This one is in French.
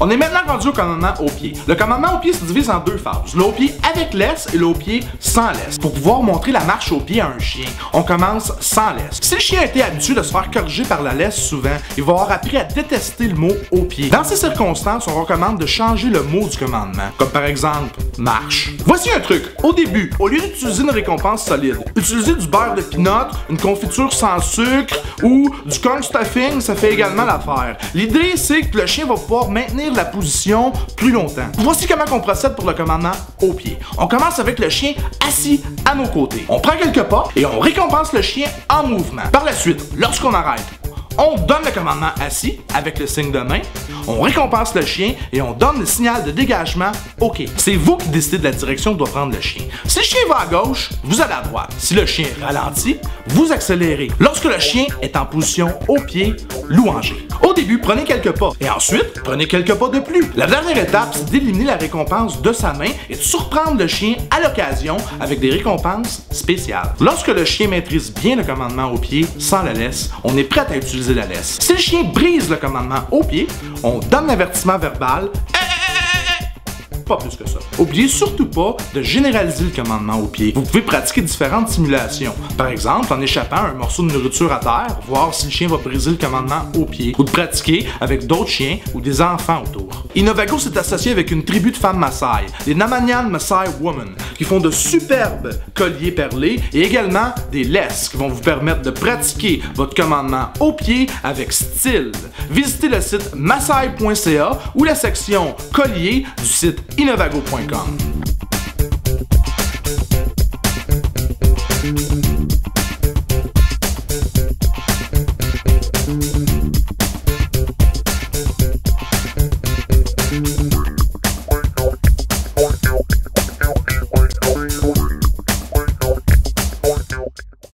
On est maintenant rendu au commandement au pied. Le commandement au pied se divise en deux phases. Le au pied avec laisse et le au pied sans laisse. Pour pouvoir montrer la marche au pied à un chien, on commence sans laisse. Si le chien a été habitué de se faire corriger par la laisse souvent, il va avoir appris à détester le mot au pied. Dans ces circonstances, on recommande de changer le mot du commandement, comme par exemple marche. Voici un truc. Au début, au lieu d'utiliser une récompense solide, utilisez du beurre de peanut, une confiture sans sucre ou du corn stuffing, ça fait également l'affaire. L'idée, c'est que le chien va pouvoir maintenir la position plus longtemps. Voici comment on procède pour le commandement au pied. On commence avec le chien assis à nos côtés. On prend quelques pas et on récompense le chien en mouvement. Par la suite, lorsqu'on arrête, on donne le commandement assis avec le signe de main, on récompense le chien et on donne le signal de dégagement OK. C'est vous qui décidez de la direction que doit prendre le chien. Si le chien va à gauche, vous allez à droite. Si le chien ralentit, vous accélérez. Lorsque le chien est en position au pied, louangez. Au début, prenez quelques pas et ensuite, prenez quelques pas de plus. La dernière étape, c'est d'éliminer la récompense de sa main et de surprendre le chien à l'occasion avec des récompenses spéciales. Lorsque le chien maîtrise bien le commandement au pied sans la laisse, on est prêt à utiliser la laisse. Si le chien brise le commandement au pied, on donne l'avertissement verbal. Pas plus que ça. Oubliez surtout pas de généraliser le commandement au pied. Vous pouvez pratiquer différentes simulations. Par exemple, en échappant un morceau de nourriture à terre, voir si le chien va briser le commandement au pied. Ou de pratiquer avec d'autres chiens ou des enfants autour. Inovago s'est associé avec une tribu de femmes Maasai, les Namanyan Maasai Women, qui font de superbes colliers perlés et également des laisses qui vont vous permettre de pratiquer votre commandement au pied avec style. Visitez le site maasai.ca ou la section collier du site inovago.com.